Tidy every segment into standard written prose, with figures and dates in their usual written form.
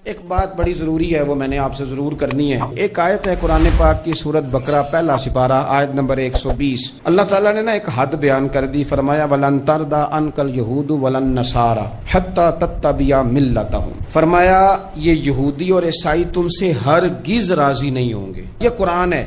ایک بات بڑی ضروری ہے، وہ میں نے آپ سے ضرور کرنی ہے۔ ایک آیت ہے قرآن پاک کی سورت بقرہ پہلا سپارہ آیت نمبر 120۔ اللہ تعالیٰ نے ایک حد بیان کر دی، فرمایا وَلَن تَرْضَىٰ عَنْكَ الْيَهُودُ وَلَا النَّصَارَىٰ حَتَّىٰ تَتَّبِعَ مِلَّتَهُمْ۔ فرمایا یہ یہودی اور عیسائی تم سے ہرگز راضی نہیں ہوں گے۔ یہ قرآن ہے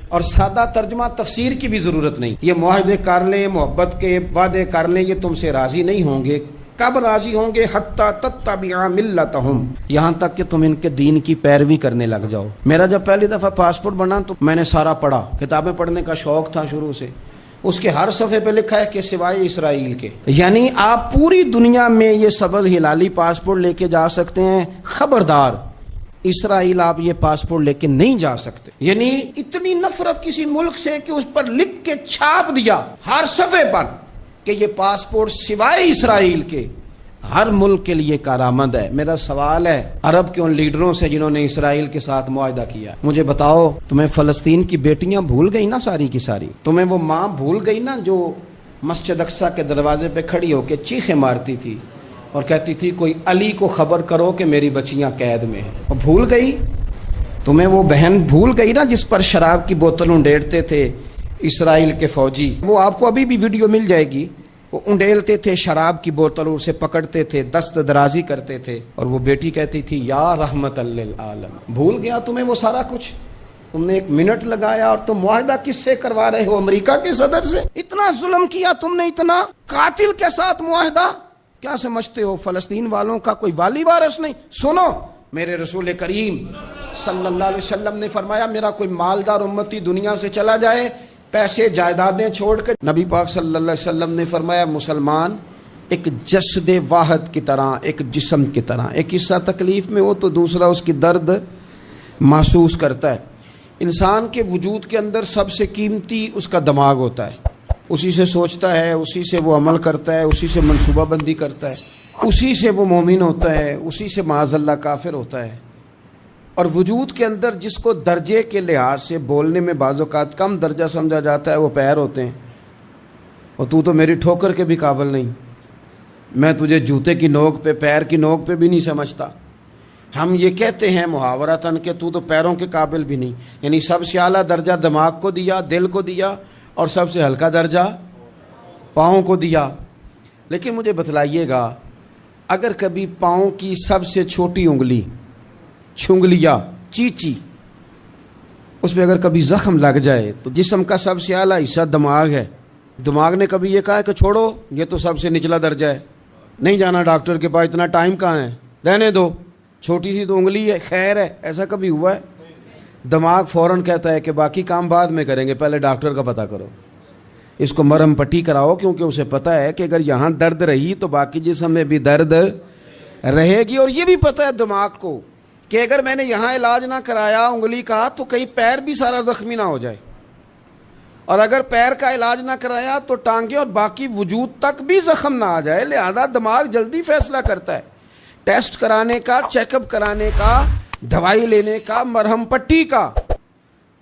اور سادہ ترجمہ تفسیر کی بھی ضرورت نہیں۔ یہ معاہدے کر لیں، محبت کے وعدے کر لیں، یہ تم سے راضی نہیں ہوں گے۔ کب راضی ہوں گے؟ حتی تتبع ملتہم، یہاں تک کہ تم ان کے دین کی پیروی کرنے لگ جاؤ۔ میرا جب پہلی دفعہ پاسپورٹ بنا تو میں نے سارا پڑھا، کتابیں پڑھنے کا شوق تھا شروع سے۔ اس کے ہر صفحے پہ لکھا ہے کہ سوائے اسرائیل کے، یعنی آپ پوری دنیا میں یہ سبز ہلالی پاسپورٹ لے کے جا سکتے ہیں، خبردار اسرائیل آپ یہ پاسپورٹ لے کے نہیں جا سکتے۔ یعنی اتنی نفرت کسی ملک سے کہ اس پر لکھ کے چھاپ دیا ہر صفحے پر کہ یہ پاسپورٹ سوائے اسرائیل کے ہر ملک کے لیے کارآمد ہے۔ میرا سوال ہے عرب کے ان لیڈروں سے جنہوں نے اسرائیل کے ساتھ معاہدہ کیا، مجھے بتاؤ تمہیں فلسطین کی بیٹیاں بھول گئی نا ساری کی ساری؟ تمہیں وہ ماں بھول گئی نا جو مسجد اقصیٰ کے دروازے پہ کھڑی ہو کے چیخیں مارتی تھی اور کہتی تھی کوئی علی کو خبر کرو کہ میری بچیاں قید میں ہیں؟ اور بھول گئی؟ تمہیں وہ بہن بھول گئی نا جس پر شراب کی بوتل انڈیڑتے تھے اسرائیل کے فوجی؟ وہ آپ کو ابھی بھی ویڈیو مل جائے گی، وہ انڈیلتے تھے شراب کی بوتل، اسے پکڑتے تھے، دست درازی کرتے تھے، اور وہ بیٹی کہتی تھی یا رحمت للعالم۔ بھول گیا تمہیں وہ سارا کچھ؟ تم نے 1 منٹ لگایا اور تم معاہدہ کس سے کروا رہے ہو؟ امریکہ کے صدر سے؟ اتنا ظلم کیا تم نے، اتنا قاتل کے ساتھ معاہدہ؟ کیا سمجھتے ہو فلسطین والوں کا کوئی والی وارث نہیں؟ سنو، میرے رسول کریم صلی اللہ علیہ وسلم نے فرمایا میرا کوئی مالدار امتی دنیا سے چلا جائے پیسے جائیدادیں چھوڑ کر، نبی پاک صلی اللہ علیہ وسلم نے فرمایا مسلمان ایک جسد واحد کی طرح، ایک جسم کی طرح، ایک حصہ تکلیف میں ہو تو دوسرا اس کی درد محسوس کرتا ہے۔ انسان کے وجود کے اندر سب سے قیمتی اس کا دماغ ہوتا ہے، اسی سے سوچتا ہے، اسی سے وہ عمل کرتا ہے، اسی سے منصوبہ بندی کرتا ہے، اسی سے وہ مومن ہوتا ہے، اسی سے معاذ اللہ کافر ہوتا ہے۔ اور وجود کے اندر جس کو درجے کے لحاظ سے بولنے میں بعض اوقات کم درجہ سمجھا جاتا ہے وہ پیر ہوتے ہیں۔ اور تو میری ٹھوکر کے بھی قابل نہیں، میں تجھے جوتے کی نوک پہ، پیر کی نوک پہ بھی نہیں سمجھتا۔ ہم یہ کہتے ہیں محاورتاً کہ تو پیروں کے قابل بھی نہیں، یعنی سب سے اعلیٰ درجہ دماغ کو دیا، دل کو دیا، اور سب سے ہلکا درجہ پاؤں کو دیا۔ لیکن مجھے بتلائیے گا اگر کبھی پاؤں کی سب سے چھوٹی انگلی چھنگلیا چیچی اس پہ اگر کبھی زخم لگ جائے تو جسم کا سب سے اعلیٰ حصہ دماغ ہے، دماغ نے کبھی یہ کہا ہے کہ چھوڑو یہ تو سب سے نچلا درجہ ہے، نہیں جانا ڈاکٹر کے پاس، اتنا ٹائم کہاں ہے، رہنے دو، چھوٹی سی تو انگلی ہے، خیر ہے؟ ایسا کبھی ہوا ہے؟ دماغ فوراً کہتا ہے کہ باقی کام بعد میں کریں گے، پہلے ڈاکٹر کا پتہ کرو، اس کو مرہم پٹی کراؤ، کیونکہ اسے پتہ ہے کہ اگر یہاں درد رہی تو باقی جسم میں بھی درد رہے گی۔ اور یہ بھی پتہ ہے دماغ کو کہ اگر میں نے یہاں علاج نہ کرایا انگلی کا تو کہیں پیر بھی سارا زخمی نہ ہو جائے، اور اگر پیر کا علاج نہ کرایا تو ٹانگیں اور باقی وجود تک بھی زخم نہ آ جائے۔ لہذا دماغ جلدی فیصلہ کرتا ہے، ٹیسٹ کرانے کا، چیک اپ کرانے کا، دوائی لینے کا، مرہم پٹی کا۔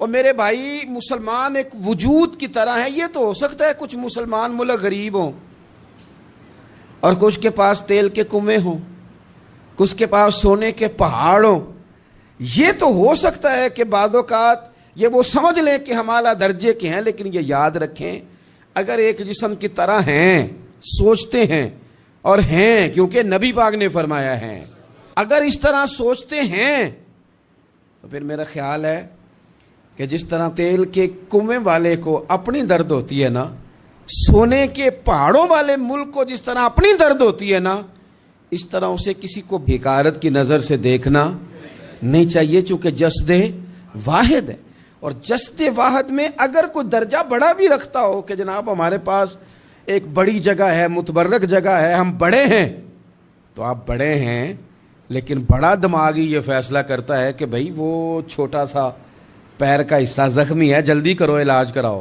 اور میرے بھائی مسلمان ایک وجود کی طرح ہے، یہ تو ہو سکتا ہے کچھ مسلمان ملک غریب ہوں اور کچھ کے پاس تیل کے کنویں ہوں، کچھ کے پاس سونے کے پہاڑ ہوں، یہ تو ہو سکتا ہے کہ بعض اوقات یہ وہ سمجھ لیں کہ ہم اعلیٰ درجے کے ہیں، لیکن یہ یاد رکھیں اگر ایک جسم کی طرح ہیں، سوچتے ہیں اور ہیں، کیونکہ نبی پاک نے فرمایا ہے، اگر اس طرح سوچتے ہیں تو پھر میرا خیال ہے کہ جس طرح تیل کے کنویں والے کو اپنی درد ہوتی ہے نا، سونے کے پہاڑوں والے ملک کو جس طرح اپنی درد ہوتی ہے نا، اس طرح اسے کسی کو بھیکارت کی نظر سے دیکھنا نہیں چاہیے، چونکہ جسد واحد ہے۔ اور جسد واحد میں اگر کوئی درجہ بڑا بھی رکھتا ہو کہ جناب ہمارے پاس ایک بڑی جگہ ہے، متبرک جگہ ہے، ہم بڑے ہیں، تو آپ بڑے ہیں، لیکن بڑا دماغ ہی یہ فیصلہ کرتا ہے کہ بھائی وہ چھوٹا سا پیر کا حصہ زخمی ہے، جلدی کرو علاج کراؤ۔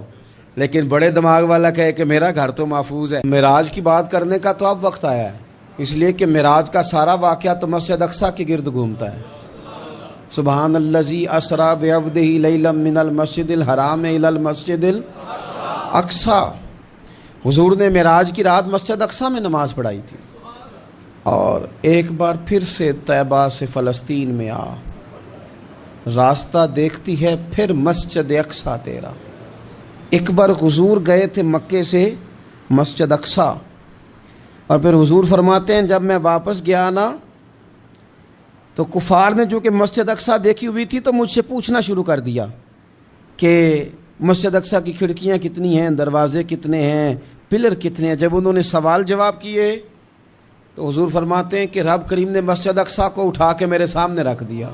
لیکن بڑے دماغ والا کہے کہ میرا گھر تو محفوظ ہے۔ معراج کی بات کرنے کا تو اب وقت آیا ہے، اس لیے کہ معراج کا سارا واقعہ تو مسجد اقصیٰ کے گرد گھومتا ہے۔ سبحان الذی اسریٰ بعبدہ لیلا من المسجد الحرام الی المسجد الاقصیٰ۔ حضور نے معراج کی رات مسجد اقصیٰ میں نماز پڑھائی تھی۔ اور ایک بار پھر سے طیبہ سے فلسطین میں آ، راستہ دیکھتی ہے پھر مسجد اقصیٰ تیرا۔ ایک بار حضور گئے تھے مکے سے مسجد اقصیٰ، اور پھر حضور فرماتے ہیں جب میں واپس گیا نا تو کفار نے جو کہ مسجد اقصیٰ دیکھی ہوئی تھی تو مجھ سے پوچھنا شروع کر دیا کہ مسجد اقصیٰ کی کھڑکیاں کتنی ہیں، دروازے کتنے ہیں، پلر کتنے ہیں۔ جب انہوں نے سوال جواب کیے تو حضور فرماتے ہیں کہ رب کریم نے مسجد اقصیٰ کو اٹھا کے میرے سامنے رکھ دیا۔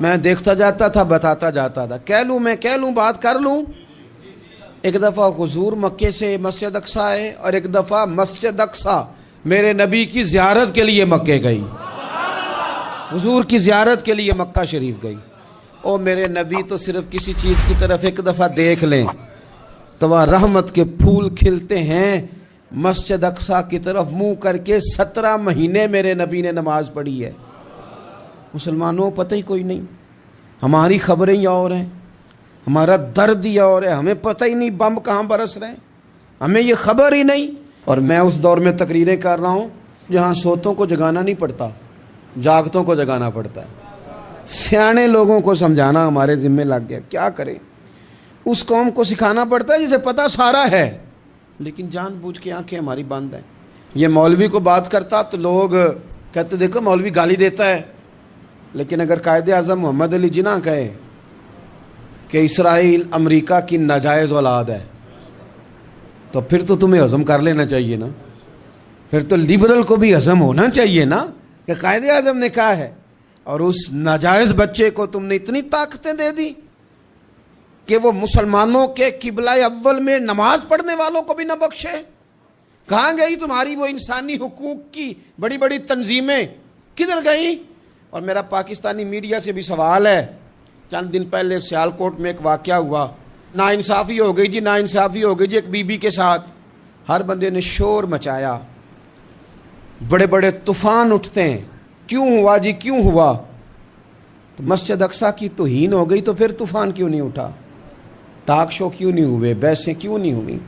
میں دیکھتا جاتا تھا، بتاتا جاتا تھا، کہہ لوں بات کر لوں۔ ایک دفعہ حضور مکے سے مسجد اقصیٰ آئے اور ایک دفعہ مسجد اقصیٰ میرے نبی کی زیارت کے لیے مکے گئی، حضور کی زیارت کے لیے مکہ شریف گئی۔ او میرے نبی تو صرف کسی چیز کی طرف ایک دفعہ دیکھ لیں تو وہاں رحمت کے پھول کھلتے ہیں۔ مسجد اقصیٰ کی طرف منہ کر کے 17 مہینے میرے نبی نے نماز پڑھی ہے۔ مسلمانوں پتہ ہی کوئی نہیں، ہماری خبریں ہی اور ہیں، ہمارا درد ہی اور ہے، ہمیں پتہ ہی نہیں بم کہاں برس رہے ہیں، ہمیں یہ خبر ہی نہیں۔ اور میں اس دور میں تقریریں کر رہا ہوں جہاں سوتوں کو جگانا نہیں پڑتا، جاگتوں کو جگانا پڑتا ہے۔ سیانے لوگوں کو سمجھانا ہمارے ذمہ لگ گیا، کیا کریں؟ اس قوم کو سکھانا پڑتا ہے جسے پتہ سارا ہے، لیکن جان بوجھ کے آنکھیں ہماری بند ہیں۔ یہ مولوی کو بات کرتا تو لوگ کہتے دیکھو مولوی گالی دیتا ہے، لیکن اگر قائد اعظم محمد علی جناح کہے کہ اسرائیل امریکہ کی ناجائز اولاد ہے تو پھر تو تمہیں ہضم کر لینا چاہیے نا، پھر تو لبرل کو بھی ہضم ہونا چاہیے نا کہ قائد اعظم نے کہا ہے، اور اس ناجائز بچے کو تم نے اتنی طاقتیں دے دی کہ وہ مسلمانوں کے قبلہ اول میں نماز پڑھنے والوں کو بھی نہ بخشے۔ کہاں گئی تمہاری وہ انسانی حقوق کی بڑی بڑی تنظیمیں، کدھر گئیں؟ اور میرا پاکستانی میڈیا سے بھی سوال ہے، چند دن پہلے سیالکوٹ میں ایک واقعہ ہوا، ناانصافی ہو گئی جی، ناانصافی ہو گئی جی ایک بی بی کے ساتھ۔ ہر بندے نے شور مچایا، بڑے بڑے طوفان اٹھتے ہیں، کیوں ہوا جی کیوں ہوا؟ تو مسجد اقصیٰ کی توہین ہو گئی تو پھر طوفان کیوں نہیں اٹھا؟ ٹاک شو کیوں نہیں ہوئے؟ بحثیں کیوں نہیں ہوئی؟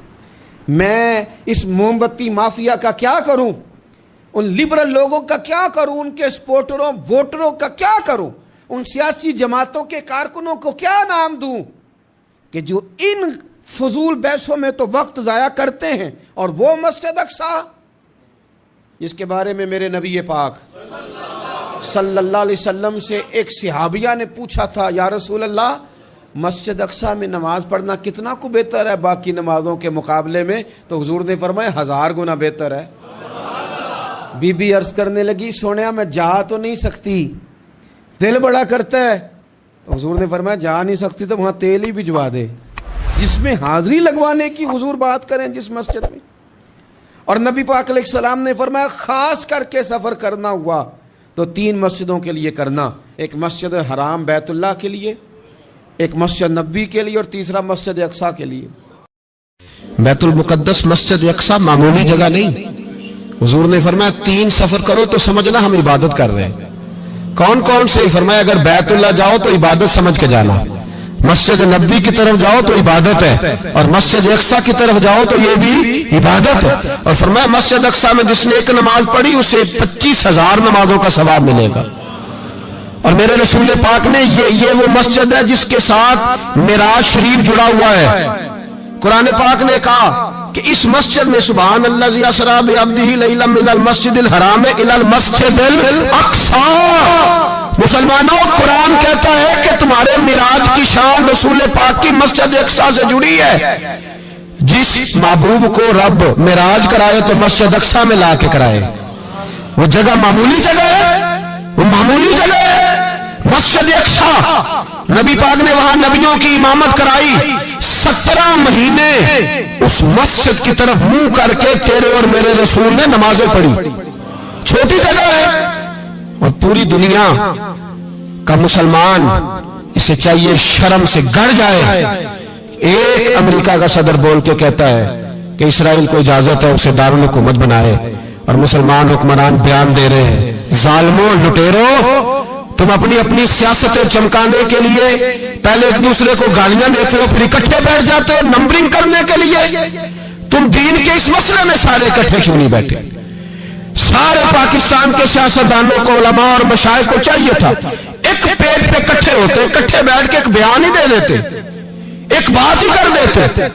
میں اس موم بتی مافیا کا کیا کروں؟ ان لبرل لوگوں کا کیا کروں؟ ان کے سپورٹروں ووٹروں کا کیا کروں؟ ان سیاسی جماعتوں کے کارکنوں کو کیا نام دوں کہ جو ان فضول بحثوں میں تو وقت ضائع کرتے ہیں، اور وہ مسجد اقصیٰ جس کے بارے میں میرے نبی پاک صلی اللہ علیہ وسلم سے ایک صحابیہ نے پوچھا تھا، یا رسول اللہ مسجد اقصیٰ میں نماز پڑھنا کتنا کو بہتر ہے باقی نمازوں کے مقابلے میں؟ تو حضور نے فرمایا 1000 گنا بہتر ہے۔ بی بی عرض کرنے لگی سونیا میں جا تو نہیں سکتی، دل بڑا کرتا ہے۔ تو حضور نے فرمایا جا نہیں سکتی تو وہاں تیل ہی بھجوا دے، جس میں حاضری لگوانے کی حضور بات کریں جس مسجد میں۔ اور نبی پاک علیہ السلام نے فرمایا خاص کر کے سفر کرنا ہوا تو 3 مسجدوں کے لیے کرنا، ایک مسجد حرام بیت اللہ کے لیے، ایک مسجد نبوی کے لیے، اور تیسرا مسجد اقصیٰ کے لیے۔ بیت المقدس مسجد اقصیٰ معمولی جگہ نہیں، حضور نے فرمایا 3 سفر کرو تو سمجھنا ہم عبادت کر رہے ہیں۔ کون کون سے؟ فرمایا اگر بیت اللہ جاؤ تو عبادت سمجھ کے جانا، مسجد نبوی کی طرف جاؤ تو عبادت ہے، اور مسجد اقصیٰ کی طرف جاؤ تو یہ بھی عبادت ہے۔ اور فرمایا مسجد اقصیٰ میں جس نے ایک نماز پڑھی اسے 25,000 نمازوں کا ثواب ملے گا۔ اور میرے رسول پاک نے یہ وہ مسجد ہے جس کے ساتھ معراج شریف جڑا ہوا ہے۔ قرآن پاک نے کہا کہ اس مسجد میں سبحان الذی اسری بعبدہ لیلا من المسجد الحرام الی المسجد الاقصی۔ مسلمانوں قرآن کہتا ہے کہ تمہارے معراج کی شان رسول پاک کی مسجد اقصیٰ سے جڑی ہے۔ جس محبوب کو رب معراج کرائے تو مسجد اقصیٰ میں لا کے کرائے۔ وہ جگہ معمولی جگہ ہے، وہ معمولی جگہ ہے مسجد اقصیٰ۔ نبی پاک نے وہاں نبیوں کی امامت کرائی، 17 مہینے اس مسجد کی طرف منہ کر کے تیرے اور میرے رسول نے نمازیں پڑھی۔ چھوٹی جگہ ہے، اور پوری دنیا کا مسلمان اسے چاہیے شرم سے گڑ جائے۔ ایک امریکہ کا صدر بول کے کہتا ہے کہ اسرائیل کو اجازت ہے اسے دارالحکومت بنائے، اور مسلمان حکمران بیان دے رہے ہیں ظالموں لٹیروں تم اپنی سیاستیں چمکانے کے لیے پہلے ایک دوسرے کو گالیاں دیتے ہو، پھر اکٹھے بیٹھ جاتے ہو نمبرنگ کرنے کے لیے۔ تم دین کے اس مسئلے میں سارے اکٹھے کیوں نہیں بیٹھے؟ سارے پاکستان کے سیاستدانوں کو، علماء اور مشائخ کو چاہیے تھا ایک پیج پہ اکٹھے ہوتے، اکٹھے بیٹھ کے ایک بیان ہی دے دیتے، ایک بات ہی کر دیتے۔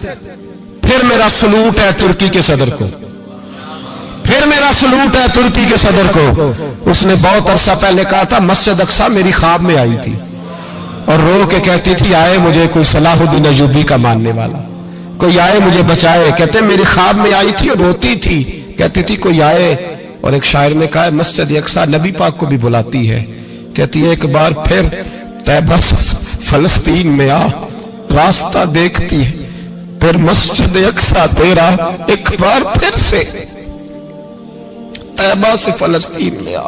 پھر میرا سلوٹ ہے ترکی کے صدر کو، پھر میرا سلوٹ ہے ترکی کے صدر کو۔ اس نے بہت عرصہ پہلے کہا تھا مسجد اقصی میری خواب میں آئی تھی اور رو کے کہتی تھی آئے مجھے کوئی صلاح الدین ایوبی کا ماننے والا، کوئی آئے مجھے بچائے۔ کہتے میری خواب میں آئی تھی اور روتی تھی، کہتی تھی کوئی آئے۔ اور ایک شاعر نے کہا مسجد اقصی نبی پاک کو بھی بلاتی ہے، کہتی ہے ایک بار پھر طیبہ فلسطین میں آ، راستہ دیکھتی ہے پھر مسجد اقصی تیرا، ایک بار پھر سے طیبہ سے فلسطین میں آ،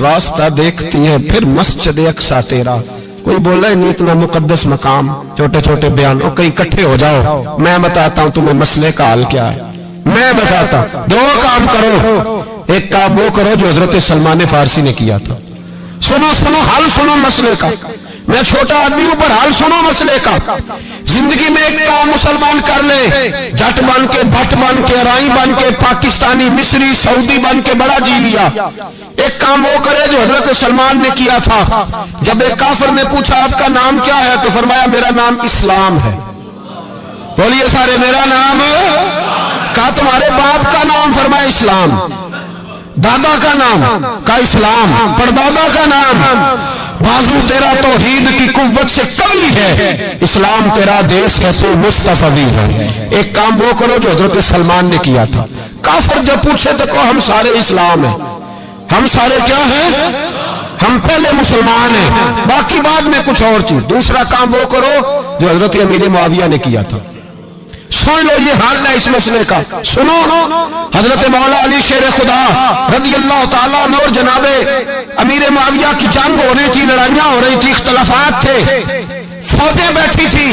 راستہ دیکھتی ہے پھر مسجد اقصی تیرا۔ کوئی بولا ہے نہیں اتنا مقدس مقام، چھوٹے چھوٹے بیان، اور کہیں اکٹھے ہو جاؤ، میں بتاتا ہوں تمہیں مسئلے کا حل کیا ہے، میں بتاتا ہوں۔ دو کام کرو، ایک کام وہ کرو جو حضرت سلمان فارسی نے کیا تھا، سنو حل سنو مسئلے کا، میں چھوٹا آدمی ہوں پر حل سنو مسئلے کا۔ زندگی میں ایک کام مسلمان کر لے، جٹ بن کے، بھٹ بن کے، رائی بن کے، پاکستانی، مصری، سعودی بن کے بڑا جی لیا۔ ایک کام وہ کرے جو حضرت سلمان نے کیا تھا۔ جب ایک کافر نے پوچھا آپ کا نام کیا ہے تو فرمایا میرا نام اسلام ہے۔ بولیے سارے میرا نام، کہا تمہارے باپ کا نام، فرمایا اسلام۔ دادا کا نام، کہا اسلام۔ پردادا کا نام، بازو تیرا توحید کی قوت سے کمی ہے، اسلام تیرا دیس ہے تو مصطفی ہے۔ ایک کام وہ کرو جو حضرت سلمان نے کیا تھا۔ کافر جب پوچھے تو کہو ہم سارے اسلام ہیں، ہم سارے کیا ہیں، ہم پہلے مسلمان ہیں، باقی بعد میں کچھ اور چیز۔ دوسرا کام وہ کرو جو حضرت امیر معاویہ نے کیا تھا۔ سن لو یہ حال ہے اس مسئلے کا، سنو۔ حضرت مولا علی شیر خدا رضی اللہ تعالیٰ عنہ اور جناب امیر معاویہ کی جنگ ہو رہی تھی، لڑائیاں ہو رہی تھی، اختلافات تھے، فوجیں بیٹھی تھی،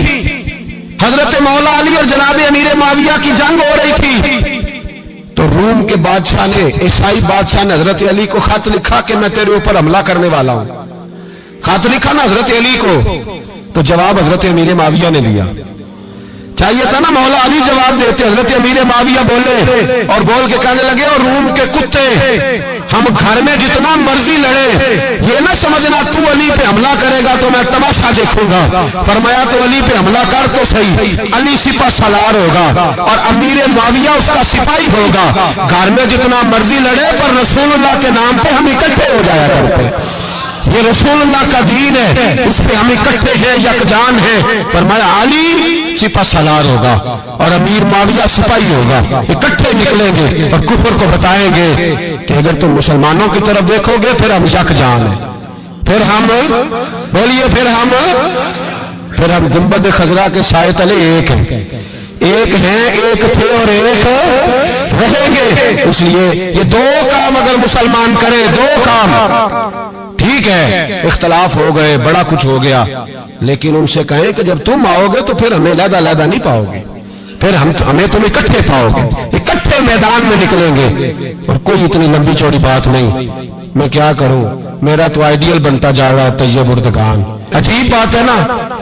حضرت مولا علی اور جناب امیر معاویہ کی جنگ ہو رہی تھی۔ تو روم کے بادشاہ نے، عیسائی بادشاہ نے حضرت علی کو خط لکھا کہ میں تیرے اوپر حملہ کرنے والا ہوں۔ خط لکھا نا حضرت علی کو، تو جواب حضرت امیر معاویہ نے دیا۔ چاہیے تھا نا مولا علی جواب دیتے، حضرت امیر معاویہ بولے اور بول کے کہنے لگے اور روم کے کتے، ہم گھر میں جتنا مرضی لڑے، یہ نہ سمجھنا تو علی پہ حملہ کرے گا تو میں تماشا دیکھوں گا۔ فرمایا تو علی پہ حملہ کر تو صحیح، علی سپہ سالار ہوگا اور امیر معاویہ اس کا سپاہی ہوگا۔ گھر میں جتنا مرضی لڑے پر رسول اللہ کے نام پہ ہم اکٹھے ہو جایا کرتے، یہ رسول اللہ کا دین ہے، اس پہ ہم اکٹھے ہیں، یکجان ہیں۔ فرمایا علی سپہ سالار ہوگا اور امیر معاویہ سپاہی ہوگا، اکٹھے نکلیں گے اور کفر کو بتائیں گے کہ اگر تم مسلمانوں کی طرف دیکھو گے پھر ہم یکجان ہیں، پھر ہم بولیے پھر ہم گنبد خضرا کے سائے تلے ایک ہیں، ایک ہیں، ایک تھے اور ایک رہیں گے۔ اس لیے یہ دو کام اگر مسلمان کرے، دو کام، ٹھیک ہے اختلاف ہو گئے، بڑا کچھ ہو گیا، لیکن ان سے کہیں کہ جب تم آؤ گے تو پھر ہمیں علیحدہ نہیں پاؤ گے، پھر ہمیں تم اکٹھے پاؤ گے، اکٹھے میدان میں نکلیں گے۔ اور کوئی اتنی لمبی چوڑی بات نہیں، میں کیا کروں، میرا تو آئیڈیل بنتا جا رہا ہے طیب اردگان۔ عجیب بات ہے نا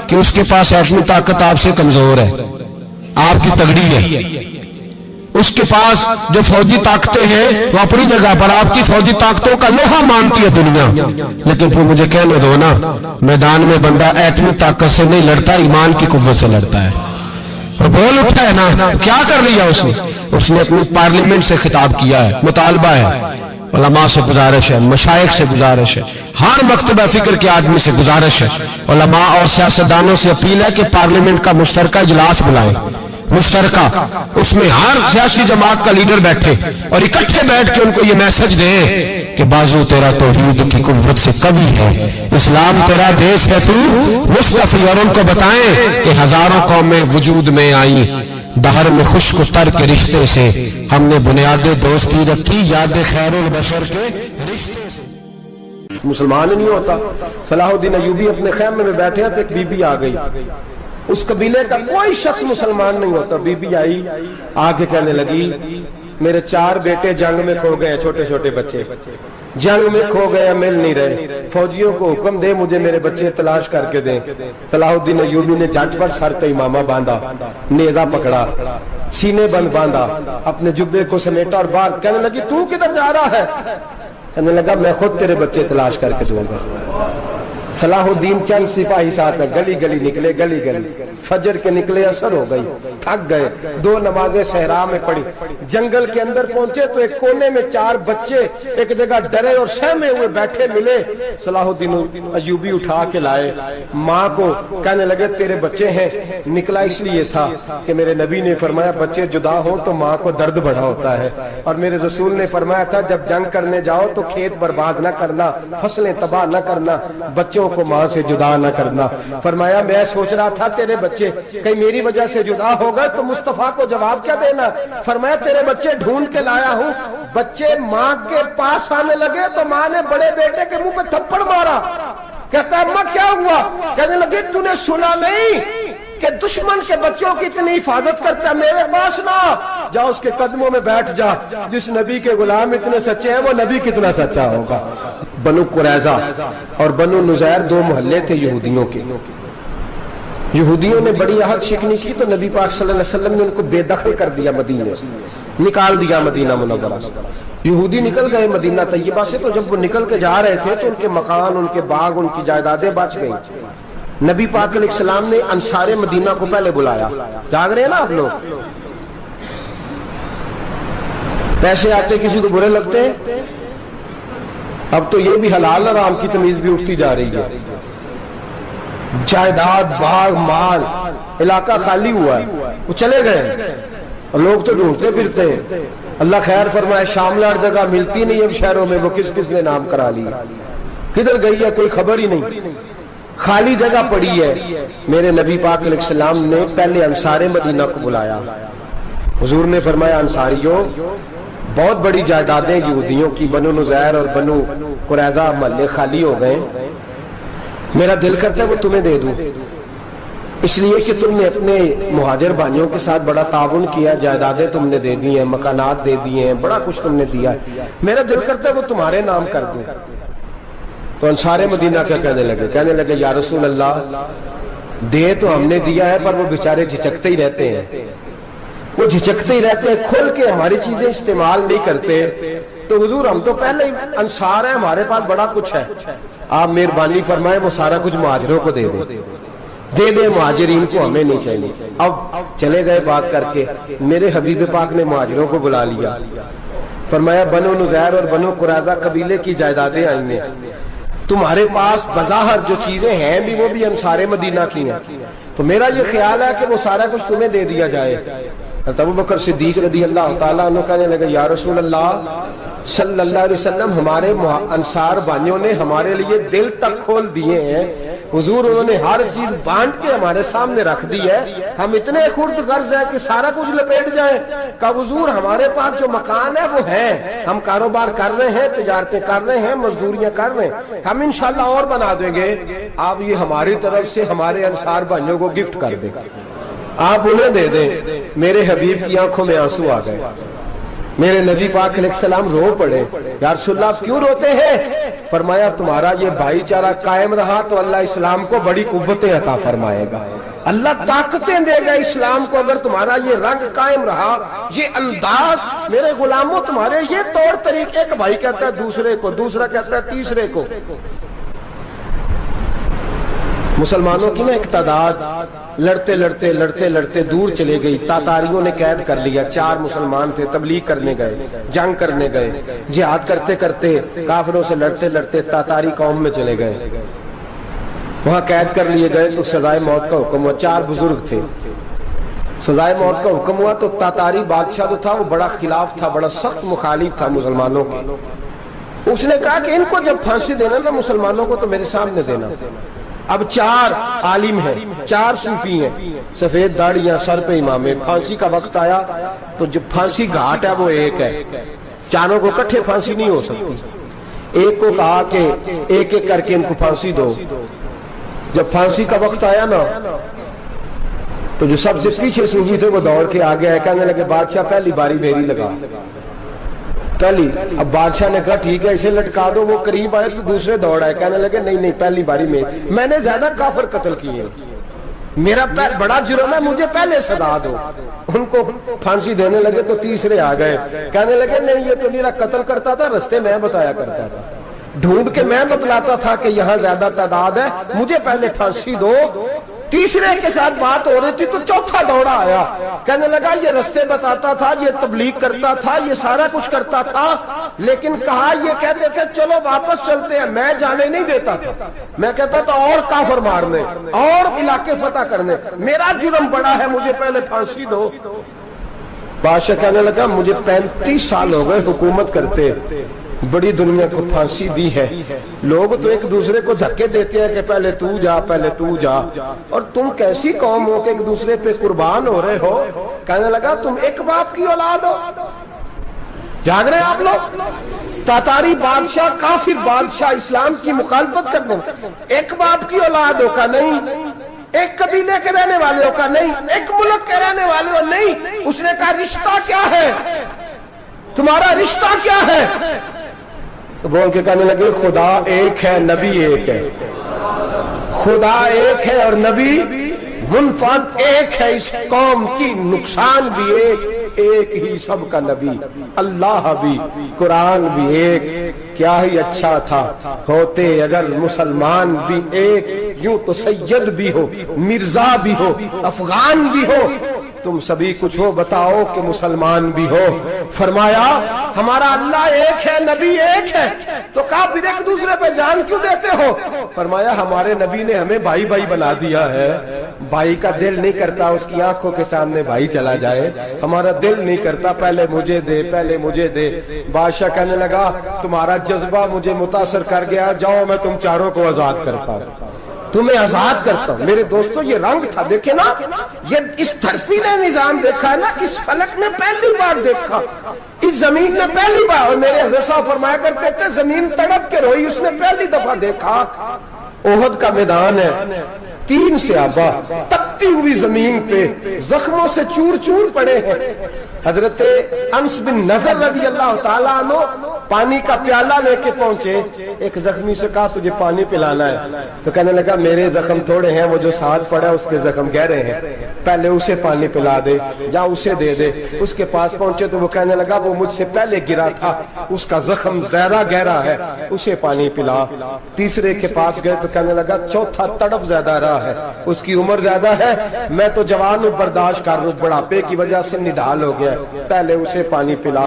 کہ اس کے پاس ایٹمی طاقت آپ سے کمزور ہے، آپ کی تگڑی ہے، اس کے پاس جو فوجی طاقتیں ہیں وہ اپنی جگہ پر، آپ کی فوجی طاقتوں کا لوہا مانتی ہے دنیا، لیکن پھر مجھے کہنے دو نا، میدان میں بندہ ایٹمی طاقت سے نہیں لڑتا، ایمان کی قوت سے لڑتا ہے۔ اور بول اٹھا ہے نا، کیا کر لیا اس نے اپنی پارلیمنٹ سے خطاب کیا ہے، مطالبہ ہے، علماء سے گزارش ہے، مشائخ سے گزارش ہے، ہر مکتبہ فکر کے آدمی سے گزارش ہے، علماء اور سیاستدانوں سے اپیل ہے کہ پارلیمنٹ کا مشترکہ اجلاس بلائیں، مشترکہ، اس میں ہر سیاسی جماعت کا لیڈر بیٹھے اور اکٹھے بیٹھ کے ان کو یہ میسج دیں کہ بازو تیرا توحید کی قوت سے قوی ہے، اسلام تیرا دیس ہے تو مصطفی، اور ان کو بتائیں کہ ہزاروں قومیں وجود میں آئیں، دہر میں خشک تر کے رشتے سے ہم نے بنیاد دوستی رکھی، یاد خیر البشر کے رشتے سے۔ مسلمان ہی نہیں ہوتا۔ صلاح الدین ایوبی اپنے خیمے میں بیٹھے ہیں تو ایک بی بی آ گئی، اس قبیلے کا کوئی شخص مسلمان نہیں ہوتا، بی بی آئی، آگے کہنے لگی میرے 4 بیٹے جنگ میں کھو گئے، چھوٹے چھوٹے بچے، جنگ میں کھو گئے مل نہیں رہے، فوجیوں کو حکم دے مجھے میرے بچے تلاش کر کے دیں۔ صلاح الدین ایوبی نے جھٹ پر سر پہ امامہ باندھا، نیزہ پکڑا، سینے بند باندھا، اپنے جبے کو سمیٹا اور باہر کہنے لگی تو کدھر جا رہا ہے؟ کہنے لگا میں خود تیرے بچے تلاش کر کے دوں گا۔ صلاح الدین چند سپاہی ساتھ گلی گلی نکلے، گلی گلی فجر کے نکلے، اثر ہو گئی، تھک گئے، 2 نمازیں صحرا میں پڑھی، جنگل کے اندر پہنچے تو ایک کونے میں 4 بچے ایک جگہ ڈرے اور سہمے ہوئے بیٹھے ملے۔ صلاح الدین ایوبی اٹھا کے لائے، ماں کو کہنے لگے تیرے بچے ہیں۔ نکلا اس لیے تھا کہ میرے نبی نے فرمایا بچے جدا ہوں تو ماں کو درد بڑا ہوتا ہے، اور میرے رسول نے فرمایا تھا جب جنگ کرنے جاؤ تو کھیت برباد نہ کرنا، فصلیں تباہ نہ کرنا، بچوں کو ماں سے جدا نہ کرنا۔ فرمایا میں سوچ رہا تھا تیرے بچے کہیں میری وجہ سے جدا ہو گئے تو مصطفیٰ کو جواب کیا دینا۔ فرمایا تیرے بچے ڈھونڈ کے لایا ہوں۔ بچے ماں کے پاس آنے لگے تو ماں نے بڑے بیٹے کے منہ پہ تھپڑ مارا۔ کہتا اماں کیا ہوا؟ کہنے لگے تو نے سنا نہیں کہ دشمن کے بچوں کی اتنی حفاظت کرتا ہے، میرے پاس نہ جا، اس کے قدموں میں بیٹھ جا۔ جس نبی کے غلام اتنے سچے ہیں وہ نبی کتنا سچا ہوگا۔ بنو قریظہ اور بنو نذیر 2 محلے تھے یہودیوں کے۔ یہودیوں نے بڑی عہد شکنی کی تو نبی پاک صلی اللہ علیہ وسلم نے ان کو بے دخل کر دیا، مدینے سے نکال دیا، مدینہ منورہ سے۔ یہودی نکل گئے مدینہ طیبہ سے، تو جب وہ نکل کے جا رہے تھے تو ان کے مکان، ان کے باغ، ان کی جائیدادیں بچ گئیں۔ نبی پاک علیہ السلام نے انصار مدینہ کو پہلے بلایا، جاگ رہے ہیں نا آپ لوگ؟ پیسے آتے کسی کو برے لگتے ہیں، اب تو یہ بھی حلال حرام کی تمیز بھی اٹھتی جا رہی ہے۔ جائیداد، باغ، مال، علاقہ خالی ہوا ہے، وہ چلے گئے، اور لوگ تو ڈھونڈتے پھرتے ہیں۔ اللہ خیر فرمائے، شاملار جگہ ملتی نہیں اب شہروں میں، وہ کس کس نے نام کرا لی، کدھر گئی ہے کوئی خبر ہی نہیں، خالی جگہ پڑی ہے۔ میرے نبی پاک علیہ السلام نے پہلے انصار مدینہ کو بلایا۔ حضور نے فرمایا انصاریوں، بہت بڑی جائیدادیں یہودیوں کی، بنو نذیر اور بنو قریظہ محلے خالی ہو گئے، میرا دل کرتا ہے وہ تمہیں دے دوں، اس لیے کہ تم نے اپنے مہاجر بھائیوں کے ساتھ بڑا تعاون کیا، جائیدادیں تم نے دے دی ہیں، مکانات دے دیے ہیں، بڑا کچھ تم نے دیا ہے، میرا دل کرتا ہے وہ تمہارے نام کر دوں۔ تو انصار مدینہ کیا کہنے لگے یا رسول اللہ، دے تو ہم نے دیا ہے پر وہ بیچارے جھچکتے ہی رہتے ہیں، وہ جھچکتے ہی رہتے ہیں، کھل کے ہماری چیزیں استعمال نہیں کرتے۔ تو حضور ہم تو پہلے ہی انصار ہیں، ہمارے پاس بڑا کچھ ہے، آپ مہربانی فرمائیں وہ سارا کچھ مہاجروں کو دے دے، مہاجرین کو ہمیں نہیں چاہیے۔ اب چلے گئے بات کر کے، میرے حبیب پاک نے مہاجروں کو بلا لیا، فرمایا بنو نذیر اور بنو قریظہ قبیلے کی جائیدادیں آئی ہیں، تمہارے پاس بظاہر جو چیزیں ہیں بھی وہ بھی انصار مدینہ کی ہیں، تو میرا یہ خیال ہے کہ وہ سارا کچھ تمہیں دے دیا جائے۔ ابو بکر صدیق رضی اللہ تعالیٰ عنہ کہنے لگے یا رسول اللہ صلی اللہ علیہ وسلم، ہمارے انصار بھائیوں نے ہمارے لیے دل تک کھول دیے ہیں، حضور انہوں نے ہر چیز بانٹ کے ہمارے سامنے رکھ دی ہے، ہم اتنے خرد غرض ہیں کہ سارا کچھ لپیٹ جائیں۔ کہ حضور ہمارے پاس جو مکان ہے وہ ہے، ہم کاروبار کر رہے ہیں، تجارتیں کر رہے ہیں، مزدوریاں کر رہے ہیں، ہم انشاءاللہ اور بنا دیں گے، آپ یہ ہماری طرف سے ہمارے انصار بھائیوں کو گفٹ کر دیں، آپ انہیں دے دیں۔ میرے حبیب کی آنکھوں میں آنسو آ گئے، میرے نبی پاک علیہ السلام رو پڑے، یا رسول اللہ کیوں روتے ہیں؟ فرمایا تمہارا یہ بھائی چارہ قائم رہا تو اللہ اسلام کو بڑی قوتیں عطا فرمائے گا، اللہ طاقتیں دے گا اسلام کو، اگر تمہارا یہ رنگ قائم رہا، یہ انداز، میرے غلاموں تمہارے یہ طور طریقے، ایک بھائی کہتا ہے دوسرے کو، دوسرا کہتا ہے تیسرے کو۔ مسلمانوں کی نا ایک تعداد لڑتے لڑتے لڑتے لڑتے دور چلے گئی، تاتاریوں نے قید کر لیا، 4 مسلمان تھے، تبلیغ کرنے گئے، جنگ کرنے گئے، جہاد کرتے کرتے کافروں سے لڑتے لڑتے تاتاری قوم میں چلے گئے، وہاں قید کر لیے گئے تو سزائے موت کا حکم ہوا، 4 بزرگ تھے، سزائے موت کا حکم ہوا تو تاتاری بادشاہ جو تھا وہ بڑا خلاف تھا، بڑا سخت مخالف تھا مسلمانوں کے، اس نے کہا کہ ان کو جب پھانسی دینا نا مسلمانوں کو تو میرے سامنے دینا۔ اب 4 عالم ہیں، 4 صوفی ہیں، سفید داڑیاں، سر پہ امامے، پھانسی کا وقت آیا تو جو پھانسی گھاٹ ہے وہ ایک ہے، چاروں کو کٹھے پھانسی نہیں ہو سکتی، ایک کو کہا کہ ایک ایک کر کے ان کو پھانسی دو۔ جب پھانسی کا وقت آیا نا تو جو سب سے پیچھے صوفی تھے وہ دوڑ کے آگے آئے، کہنے لگے بادشاہ پہلی باری میری لگا، پہلی. اب بادشاہ نے کہا ٹھیک ہے اسے لٹکا دو. وہ قریب آئے تو دوسرے دوڑ آئے, کہنے لگے نہیں نہیں پہلی باری میں نے زیادہ کافر قتل کیے, میرا بڑا جرم ہے, مجھے پہلے سزا دو. ان کو پھانسی دینے لگے تو تیسرے آ گئے, کہنے لگے نہیں یہ تو میرا قتل کرتا تھا, رستے میں بتایا کرتا تھا, ڈھونڈ کے میں بتلاتا تھا کہ یہاں زیادہ تعداد ہے, مجھے پہلے پھانسی دو. تیسرے کے ساتھ بات ہو رہی تھی تو چوتھا دوڑا آیا, کہنے لگا یہ رستے بتاتا تھا, یہ تبلیغ کرتا تھا, یہ سارا کچھ کرتا تھا, لیکن کہا یہ کہتے تھے چلو واپس چلتے ہیں, میں جانے نہیں دیتا تھا, میں کہتا تھا اور کافر مارنے اور علاقے فتح کرنے, میرا جرم بڑا ہے, مجھے پہلے پھانسی دو. بادشاہ کہنے لگا مجھے 35 سال ہو گئے حکومت کرتے, بڑی دنیا کو پھانسی دی ہے, لوگ تو ایک دوسرے کو دھکے دیتے ہیں کہ پہلے تو جا پہلے تو جا, اور تم کیسی قوم ہو کہ ایک دوسرے پہ قربان ہو رہے ہو. کہنے لگا تم ایک باپ کی اولاد ہو. جاگ رہے آپ لوگ, تاتاری بادشاہ کافر بادشاہ اسلام کی مخالفت کرتے ہیں, ایک باپ کی اولاد ہو کا نہیں, ایک قبیلے کے رہنے والے ہو کا نہیں, ایک ملک کے رہنے والے ہو نہیں. اس نے کہا رشتہ کیا ہے تمہارا, رشتہ کیا ہے؟ تو بول کے کہنے لگے خدا ایک ہے نبی ایک ہے, خدا ایک ہے اور نبی منفرد ایک ہے, اس قوم کی نقصان بھی ایک ہی سب کا نبی, اللہ بھی قرآن بھی ایک. کیا ہی اچھا تھا ہوتے اگر مسلمان بھی ایک, یوں تو سید بھی ہو مرزا بھی ہو افغان بھی ہو, تم سبھی کچھ ہو بتاؤ کہ مسلمان بھی ہو. فرمایا ہمارا اللہ ایک ہے نبی ایک ہے, تو کہا پھر ایک دوسرے پہ جان کیوں دیتے ہو؟ فرمایا ہمارے نبی نے ہمیں بھائی بھائی بنا دیا ہے, بھائی کا دل نہیں کرتا اس کی آنکھوں کے سامنے بھائی چلا جائے, ہمارا دل نہیں کرتا پہلے مجھے دے پہلے مجھے دے. بادشاہ کہنے لگا تمہارا جذبہ مجھے متاثر کر گیا, جاؤ میں تم چاروں کو آزاد کرتا ہوں, تمہیں آزاد کرتا ہوں. میرے دوستو یہ رنگ تھا, دیکھیں نا, یہ اس دھرتی نے نظام دیکھا ہے نا, اس فلک نے پہلی بار دیکھا, اس زمین نے پہلی بار, اور میرے حضرت صاحب فرمایا کرتے تھے زمین تڑپ کے روئی, اس نے پہلی دفعہ دیکھا. احد کا میدان ہے, 3 صحابہ تپتی ہوئی زمین پہ زخموں سے چور چور پڑے ہیں. حضرت انس بن نضر رضی اللہ تعالیٰ عنہ پانی کا پیالہ لے کے پہنچے, ایک زخمی سے کہا تجھے پانی پلانا ہے, تو کہنے لگا میرے زخم تھوڑے ہیں, وہ جو ساتھ پڑا اس کے زخم گہرے ہیں, پہلے اسے پانی پلا دے, جا اسے دے دے. اس کے پاس پہنچے تو وہ کہنے لگا وہ مجھ سے پہلے گرا تھا, اس کا زخم زیادہ گہرا ہے, اسے پانی پلا. تیسرے کے پاس گئے تو کہنے لگا چوتھا تڑپ زیادہ رہا ہے, اس کی عمر زیادہ ہے, میں تو جوان ہوں برداشت کر لوں, بڑھاپے کی وجہ سے نڈھال ہو گیا, پہلے اسے پانی پلا.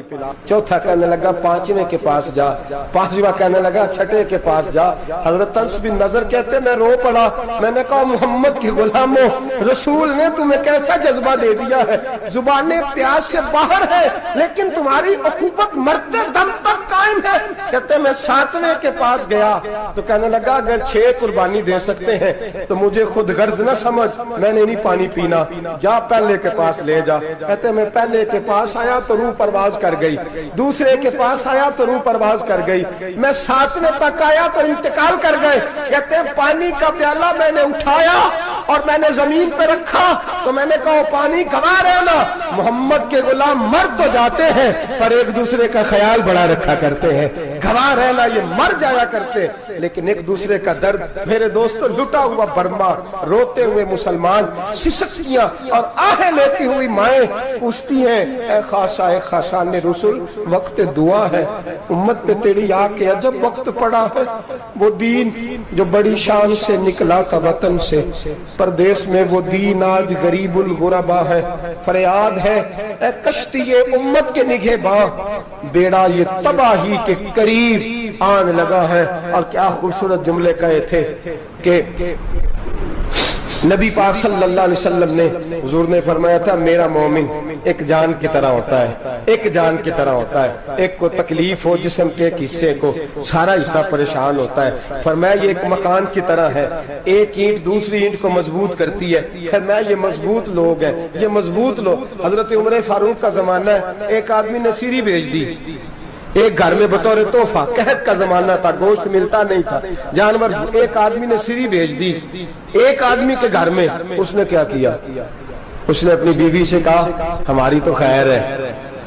چوتھا کہنے لگا 5ویں کے پاس جا, 5واں کہنے لگا 6ٹھے کے پاس جا. حضرت انس بن نضر کہتے میں رو پڑا, میں نے کہا محمد کے غلاموں, رسول نے تمہیں کیسا جذبہ دے دیا ہے, زبانیں پیاس سے باہر ہے لیکن تمہاری اخوت مرتے دم تک قائم ہے. کہتے میں 7ویں کے پاس گیا تو کہنے لگا اگر 6 قربانی دے سکتے ہیں تو مجھے خود غرض نہ سمجھ, میں نے نہیں پانی پینا, جا پہلے کے پاس لے جا. کہتے میں پہلے کے پاس آیا تو روح پرواز کر گئی, دوسرے کے پاس آیا تو روح پرواز کر گئی, میں 7ویں تک آیا تو انتقال کر گئے. کہتے ہیں پانی کا پیالہ میں نے اٹھایا اور میں نے زمین پہ رکھا تو میں نے کہا پانی گوا رہنا, محمد کے غلام مر تو جاتے ہیں پر ایک دوسرے کا خیال بڑا رکھا کرتے ہیں, گوا رہنا یہ مر جایا کرتے لیکن ایک دوسرے کا درد. میرے دوستو لٹا ہوا برما, روتے ہوئے مسلمان, سسکیاں اور آہیں لیتی ہوئی مائیں پوچھتی ہیں اے خاصا اے خاصان رسول, وقت دعا ہے, امت پہ تیری آ کے عجب وقت پڑا ہے. وہ دین جو بڑی شان سے نکلا تھا وطن سے, پردیس میں وہ دین آج غریب الغربا ہے. فریاد ہے اے کشتی امت کے نگہباں, بیڑا یہ تباہی کے قریب آن لگا ہے. اور کیا خوبصورت جملے کہے تھے کہ نبی پاک صلی اللہ علیہ وسلم نے, حضور نے فرمایا تھا میرا مومن ایک جان کی طرح ہوتا ہے, ایک جان کی طرح ہوتا ہے, ایک کو تکلیف ہو جسم کے ایک حصے کو سارا حصہ پریشان ہوتا ہے. فرمایا یہ ایک مکان کی طرح ہے, ایک اینٹ دوسری اینٹ کو مضبوط کرتی ہے. فرمایا یہ مضبوط لوگ ہیں, یہ مضبوط لوگ. حضرت عمر فاروق کا زمانہ ہے, ایک آدمی نے سیری بھیج دی ایک گھر میں بطور تحفہ, قحط کا زمانہ تھا, گوشت ملتا نہیں تھا, جانور. ایک آدمی نے سیری بھیج دی ایک آدمی کے گھر میں. اس نے کیا کیا, اس نے اپنی بیوی سے کہا ہماری تو خیر ہے,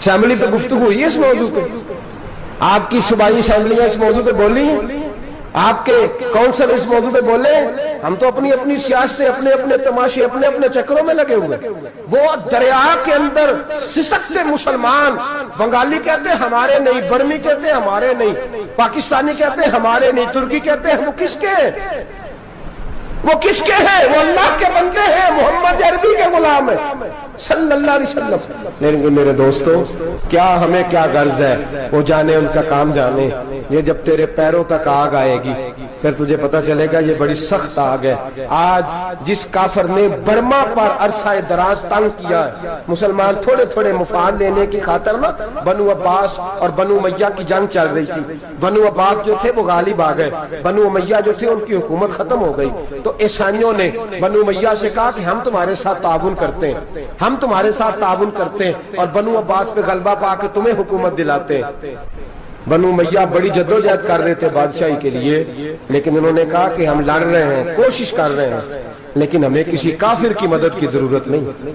اسمبلی پہ گفتگو ہوئی ہے اس موضوع پہ؟ آپ کی صوبائی اسمبلیاں اس موضوع پہ بولی ہیں؟ آپ کے کونسل اس موضوع پہ بولے؟ ہم تو اپنی اپنی سیاستیں، اپنے اپنے تماشے، اپنے اپنے چکروں میں لگے ہوئے۔ وہ دریا کے اندر سسکتے مسلمان، بنگالی کہتے ہیں ہمارے نہیں، برمی کہتے ہیں ہمارے نہیں، پاکستانی کہتے ہیں ہمارے نہیں، ترکی کہتے ہیں وہ کس کے ہیں؟ وہ کس کے ہیں؟ وہ اللہ کے بندے ہیں، محمد عربی کے غلام ہیں صلی اللہ علیہ وسلم۔ لیکن میرے دوستو، کیا ہمیں کیا غرض ہے؟ وہ جانے، ان کا کام جانے۔ یہ جب تیرے پیروں تک آگ آئے گی پھر تجھے پتہ چلے گا یہ بڑی سخت آگ ہے۔ آج جس کافر نے برما پر عرصہ دراز تنگ کیا ہے، مسلمان تھوڑے تھوڑے مفاد لینے کی خاطر نا، بنو عباس اور بنو امیہ کی جنگ چل رہی تھی، بنو عباس جو تھے وہ غالب آ گئے، بنو امیہ جو تھے ان کی حکومت ختم ہو گئی، تو عیسائیوں نے بنو امیہ سے کہا کہ ہم تمہارے ساتھ تعاون کرتے ہیں، ہم تمہارے ساتھ تعاون کرتے ہیں اور بنو عباس پہ غلبہ پا کے تمہیں حکومت دلاتے ہیں۔ بنو امیہ بڑی جدوجہد کر رہے تھے بادشاہی کے لیے، لیکن انہوں نے کہا کہ ہم لڑ رہے ہیں، کوشش کر رہے ہیں، لیکن ہمیں کسی کافر کی مدد کی ضرورت نہیں،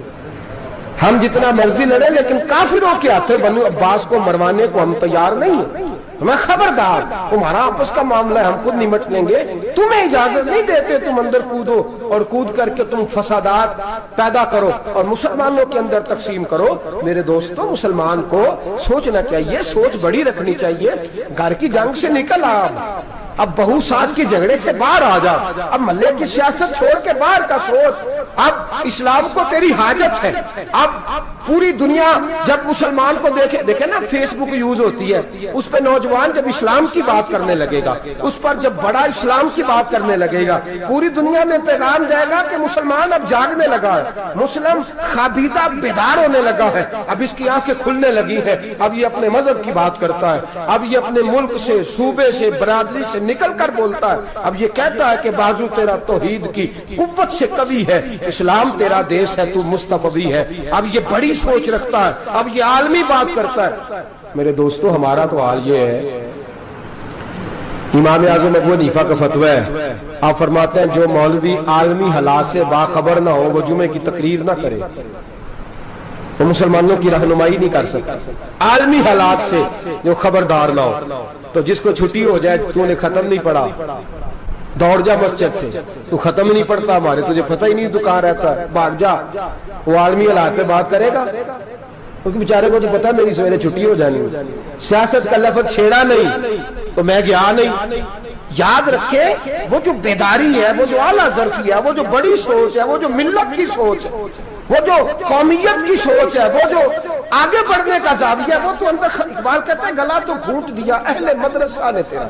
ہم جتنا مرضی لڑیں لیکن کافروں کے ہاتھوں بنو عباس کو مروانے کو ہم تیار نہیں ہیں۔ میں خبردار، تمہارا آپس کا معاملہ ہے، ہم خود نمٹ لیں گے، تمہیں اجازت نہیں دیتے تم اندر کودو اور کود کر کے تم فسادات پیدا کرو اور مسلمانوں کے اندر تقسیم کرو۔ میرے دوستو، مسلمان کو سوچنا چاہیے، سوچ بڑی رکھنی چاہیے۔ گھر کی جنگ سے نکل آ، اب بہو ساس کے جھگڑے سے باہر آ جا، اب محلے کی سیاست چھوڑ کے باہر کا سوچ، اب اسلام کو تیری حاجت ہے۔ اب پوری دنیا جب مسلمان کو دیکھے نا، فیس بک یوز ہوتی ہے، اس پہ نوجوان جب اسلام کی بات کرنے لگے گا، اس پر جب بڑا اسلام کی بات کرنے لگے گا، پوری دنیا میں پیغام جائے گا کہ مسلمان اب جاگنے لگا ہے، مسلم خوابیدہ بیدار ہونے لگا ہے، اب اس کی آنکھیں کھلنے لگی ہیں، اب یہ اپنے مذہب کی بات کرتا ہے، اب یہ اپنے ملک سے، صوبے سے، برادری سے نکل کر بولتا ہے، اب یہ کہتا ہے کہ بازو تیرا توحید کی قوت سے قوی ہے، اسلام تیرا دیس ہے، تو مصطفی ہے، اب یہ بڑی سوچ رکھتا ہے، اب یہ عالمی بات کرتا ہے۔ میرے دوستو، ہمارا تو حال یہ ہے، امام اعظم ابو حنیفہ کا فتویٰ ہے، آپ فرماتے ہیں جو مولوی عالمی حالات سے باخبر نہ ہو وہ جمعے کی تقریر نہ کرے، وہ مسلمانوں کی رہنمائی نہیں کر سکتا۔ عالمی حالات سے جو خبردار نہ ہو، تو جس کو چھٹی ہو جائے، تو نے ختم نہیں پڑھا، دوڑ جا مسجد سے، تو ختم نہیں پڑھتا، ہمارے تجھے پتہ ہی نہیں تو کہاں رہتا ہے، بھاگ جا۔ وہ عالمی حالات پہ بات کرے گا، کیونکہ بیچارے کو تو پتا ہے میری سویرے چھٹی ہو جانی، سیاست کا لفظ چھیڑا نہیں تو میں گیا نہیں۔ یاد رکھے، وہ جو بیداری ہے، وہ جو اعلیٰ ظرفی ہے، وہ جو بڑی سوچ ہے، وہ جو ملت کی سوچ ہے، وہ جو قومیت کی سوچ ہے، وہ جو آگے بڑھنے کا زاویہ ہے، وہ تو اندر، اقبال کہتے ہیں گلا تو گھونٹ دیا اہل مدرسہ نے تیرا،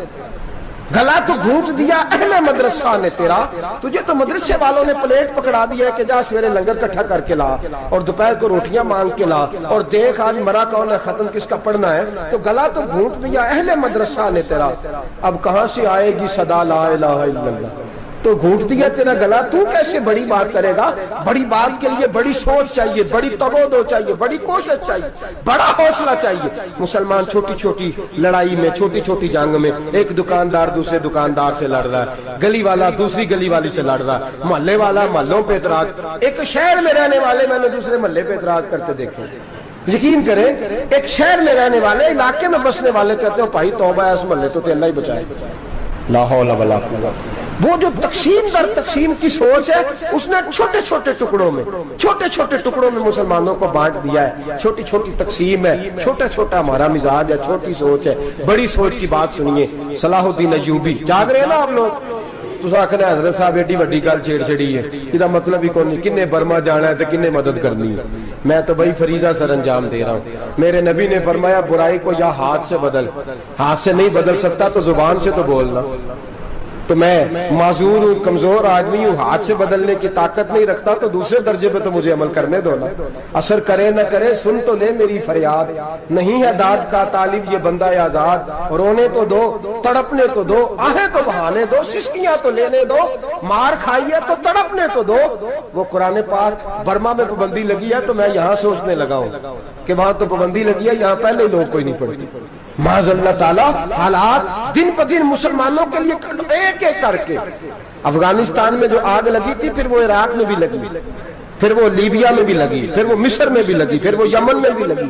گلا تو گھونٹ دیا اہل مدرسہ نے تیرا، تجھے تو مدرسے والوں نے پلیٹ پکڑا دیا ہے کہ جا سویرے لنگر کٹھا کر کے لا اور دوپہر کو روٹیاں مانگ کے لا اور دیکھ آج مرا کون ہے، ختم کس کا پڑھنا ہے، تو گلا تو گھونٹ دیا اہل مدرسہ نے تیرا، اب کہاں سے آئے گی صدا لا الہ الا اللہ، تو گھونٹ دیا تیرا گلا، تو کیسے بڑی بات کرے گا؟ بڑی بات کے لیے بڑی سوچ چاہیے، بڑی تگودو چاہیے، بڑی کوشش چاہیے، بڑا حوصلہ چاہیے۔ مسلمان چھوٹی چھوٹی لڑائی میں، چھوٹی چھوٹی جنگ میں، ایک دکاندار دوسرے دکاندار سے لڑ رہا ہے، گلی والا دوسری گلی والی سے لڑ رہا ہے، محلے والا محلوں پہ اعتراض، ایک شہر میں رہنے والے میں نے دوسرے محلے پہ اعتراض کرتے دیکھے۔ یقین کریں، ایک شہر میں رہنے والے، علاقے میں بسنے والے کہتے ہیں بھائی توبہ ہے اس محلے تو اللہ ہی بچائے، لا حول ولا قوت۔ وہ جو تقسیم در تقسیم کی سوچ ہے، اس نے چھوٹے چھوٹے ٹکڑوں میں مسلمانوں کو بانٹ دیا ہے، چھوٹی چھوٹی تقسیم ہے، چھوٹا چھوٹا ہمارا مزاج ہے، چھوٹی سوچ ہے۔ بڑی سوچ کی بات سنیے، صلاح الدین ایوبی، جاگ رہے ہیں نا آپ لوگ؟ تو آخر حضرت صاحب ایڈی وڈی گل چھیڑ چھڑی ہے، یہ مطلب ہی کون نہیں، کنے برما جانا ہے تو کنے مدد کرنی ہے، میں تو بھائی فریضہ سر انجام دے رہا ہوں۔ میرے نبی نے فرمایا برائی کو یا ہاتھ سے بدل، ہاتھ سے نہیں بدل سکتا تو زبان سے تو بولنا، تو میں معذور ہوں، کمزور آدمی ہوں، ہاتھ سے بدلنے کی طاقت نہیں رکھتا، تو دوسرے درجے پہ تو مجھے عمل کرنے دو نا، اثر کرے نہ کرے سن تو لے میری فریاد، نہیں ہے داد کا طالب یہ بندہ آزاد، رونے تو دو، تڑپنے تو دو، آہیں تو بہانے دو، سسکیاں تو لینے دو، مار کھائیے تو تڑپنے تو دو۔ وہ قرآن پاک، برما میں پابندی لگی ہے تو میں یہاں سوچنے لگا ہوں کہ وہاں تو پابندی لگی ہے، یہاں پہلے لوگ کوئی نہیں پڑھتی۔ معاذ اللہ تعالیٰ حالات دن پہ دن مسلمانوں کے لیے ایک ایک کر کے، افغانستان میں جو آگ لگی تھی، پھر وہ عراق میں بھی لگی، پھر وہ لیبیا میں بھی لگی، پھر وہ مصر میں بھی لگی، پھر وہ یمن میں بھی لگی،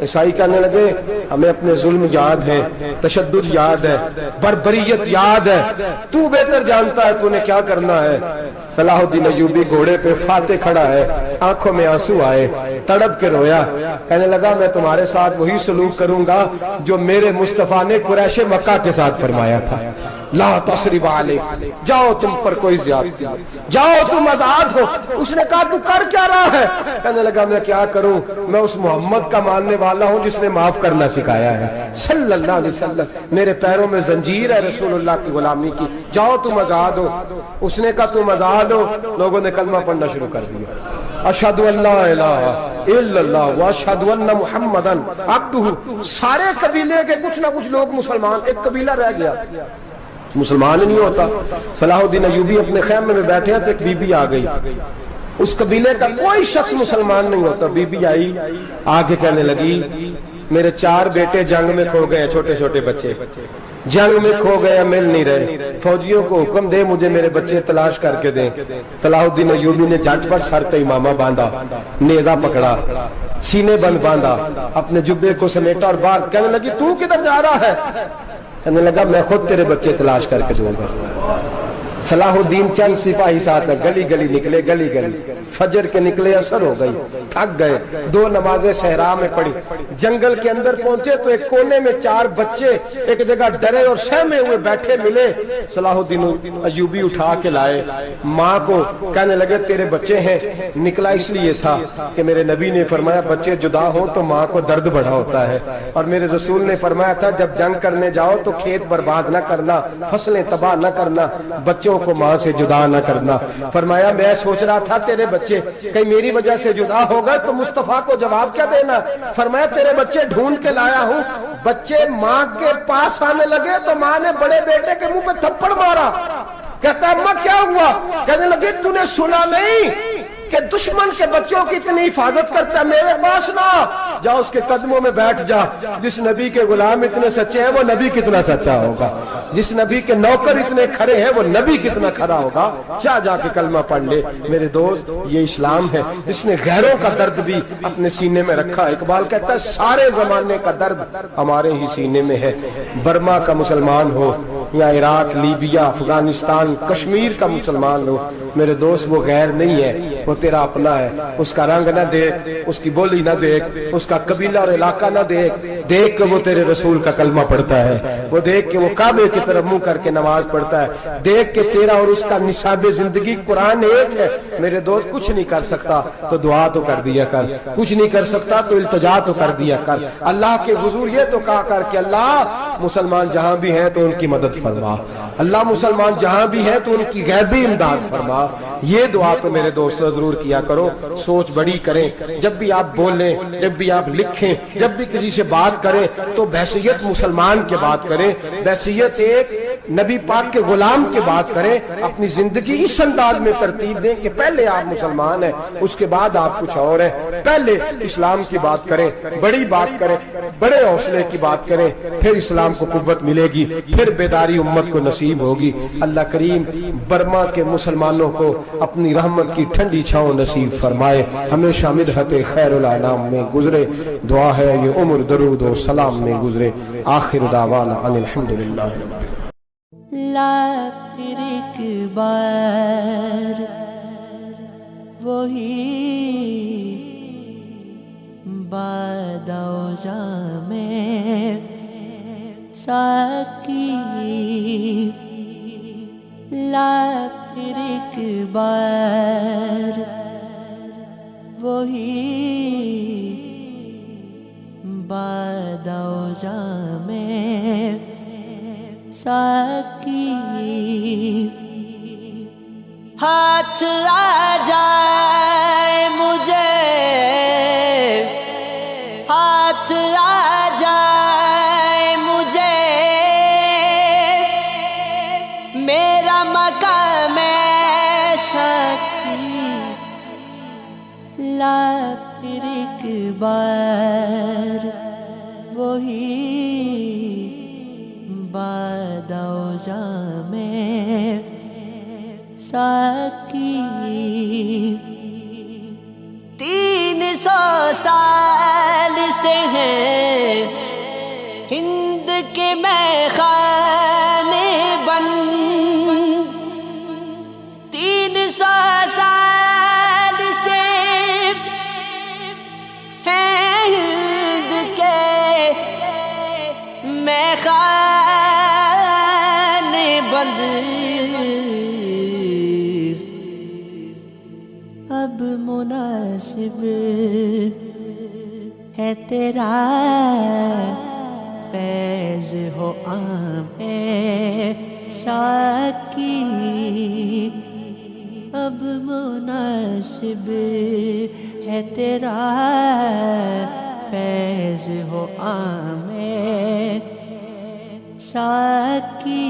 عیسائی کہنے لگے ہمیں اپنے ظلم یاد ہے، تشدد یاد ہے، بربریت یاد ہے، تو بہتر جانتا ہے تو نے کیا کرنا ہے۔ صلاح الدین ایوبی گھوڑے پہ فاتح کھڑا ہے، آنکھوں میں آنسو آئے، تڑپ کے رویا، کہنے لگا میں تمہارے ساتھ وہی سلوک کروں گا جو میرے مصطفیٰ نے قریش مکہ کے ساتھ فرمایا تھا، لا تصریب علیک، جاؤ تم پر کوئی زیادتی نہیں، جاؤ تم آزاد ہو۔ اس نے کہا تو کر کیا رہا ہے؟ کہنے لگا میں کیا کروں، میں اس محمد کا ماننے والا ہوں جس نے معاف کرنا سکھایا ہے صلی اللہ علیہ وسلم، میرے پیروں میں زنجیر ہے رسول اللہ کی غلامی کی، جاؤ تم آزاد ہو۔ اس نے کہا تم آزاد ہو، لوگوں نے کلمہ پڑھنا شروع کر دیا، اشہد ان لا الہ الا اللہ واشہد ان محمدن عبدہ۔ سارے قبیلے کے کچھ نہ کچھ لوگ مسلمان، ایک قبیلہ رہ گیا مسلمان نہیں ہوتا۔ صلاح الدین ایوبی اپنے خیمے میں بیٹھے ہیں تو ایک بی بی آ گئی، اس قبیلے کا کوئی شخص مسلمان نہیں ہوتا۔ بی بی آئی، آگے کہنے لگی میرے 4 بیٹے جنگ میں کھو گئے، چھوٹے چھوٹے بچے جنگ میں کھو گئے، مل نہیں رہے، فوجیوں کو حکم دے مجھے میرے بچے تلاش کر کے دیں۔ صلاح الدین ایوبی نے جھٹ پٹ سر پہ امامہ باندھا، نیزہ پکڑا، سینے بند باندھا، اپنے جبے کو سمیٹا اور باہر کہنے لگی تو کدھر جا رہا ہے؟ کہنے لگا میں خود تیرے بچے تلاش کر کے دوں گا۔ صلاح الدین چند سپاہی ساتھ گلی گلی نکلے، گلی گلی فجر کے نکلے، اثر ہو گئی، تھک گئے، 2 نمازیں صحرا میں پڑھی، جنگل کے اندر پہنچے تو ایک کونے میں 4 بچے ایک جگہ ڈرے اور سہمے ہوئے بیٹھے ملے۔ صلاح الدین ایوبی اٹھا کے لائے، ماں کو کہنے لگے تیرے بچے ہیں، نکلا اس لیے تھا کہ میرے نبی نے فرمایا بچے جدا ہوں تو ماں کو درد بڑا ہوتا ہے، اور میرے رسول نے فرمایا تھا جب جنگ کرنے جاؤ تو کھیت برباد نہ کرنا، فصلیں تباہ نہ کرنا، بچوں کو ماں سے جدا نہ کرنا۔ فرمایا میں سوچ رہا تھا تیرے بچے کہیں میری وجہ سے جدا ہو گئے تو مصطفیٰ کو جواب کیا دینا۔ فرمایا تیرے بچے ڈھونڈ کے لایا ہوں۔ بچے ماں کے پاس آنے لگے تو ماں نے بڑے بیٹے کے منہ پہ تھپڑ مارا، کہتا اماں کیا ہوا؟ کہنے لگے تو نے سنا نہیں کہ دشمن کے بچوں کی اتنی حفاظت کرتا ہے، میرے پاس نہ جا، اس کے قدموں میں بیٹھ جا۔ جس نبی کے غلام اتنے سچے ہیں وہ نبی کتنا سچا ہوگا، جس نبی کے نوکر اتنے کھڑے ہیں وہ نبی کتنا کھڑا ہوگا، جا کے کلمہ پڑھ لے۔ میرے دوست یہ اسلام ہے جس نے غیروں کا درد بھی اپنے سینے میں رکھا۔ اقبال کہتا ہے سارے زمانے کا درد ہمارے ہی سینے میں ہے، برما کا مسلمان ہو یا عراق، لیبیا، افغانستان، کشمیر کا مسلمان ہو، میرے دوست وہ غیر نہیں ہے، وہ تیرا اپنا ہے۔ اس کا رنگ نہ دیکھ، اس کی بولی نہ دیکھ، اس کا قبیلہ اور علاقہ نہ دیکھ، دیکھ کہ وہ تیرے رسول کا کلمہ پڑھتا ہے، وہ دیکھ کہ وہ کعبے کی طرف منہ کر کے نماز پڑھتا ہے، دیکھ کہ تیرا اور اس کا نصاب زندگی قرآن ایک ہے۔ میرے دوست کچھ نہیں کر سکتا تو دعا تو کر دیا کر، کچھ نہیں کر سکتا تو التجا تو کر دیا کر۔ اللہ کے حضور یہ تو کہا کر کہ اللہ مسلمان جہاں بھی ہیں تو ان کی مدد فرما، اللہ مسلمان جہاں بھی ہیں تو ان کی غیبی امداد فرما۔ یہ دعا تو میرے دوست ضرور کیا کرو، سوچ بڑی کریں، جب بھی آپ بولیں، جب بھی آپ لکھیں، جب بھی کسی سے بات کریں تو بحثیت مسلمان کے بات کریں، بحثیت ایک نبی پاک کے غلام کے بات کریں، اپنی زندگی اس انداز میں ترتیب دیں کہ پہلے آپ مسلمان ہیں، اس کے بعد آپ کچھ اور ہیں، پہلے اسلام کی بات کریں، بڑی بات کریں، بڑے حوصلے کی بات کریں، پھر اسلام کو قوت ملے گی، پھر بیداری امت کو نصیب ہوگی۔ اللہ کریم برما کے مسلمانوں کو اپنی رحمت کی ٹھنڈی چھاؤں نصیب فرمائے، ہمیشہ مدحت خیر الانام میں گزرے۔ دعا ہے یہ عمر درود و سلام میں گزرے۔ آخر دعوانا ان الحمدللہ رب العالمین۔ پھر ایک بار وہی باداؤ جام ساکی، لا پھر ایک بار وہی باداؤ جام ساکی، ہاتھ آ جائے مجھے، ہاتھ آ جائے مجھے، میرا مقام ساکی، لا پھر ایک بار وہی باداؤ جام ساکی۔ 300 سال سے ایسے ہیں ہند کے میخانے بند 300 سال سے ہیں ہند کے میخانے بند اب مناسب ہے تیرا فیض ہو عام ساکی اب مناسب ہے تیرا فیض ہو عام ساکی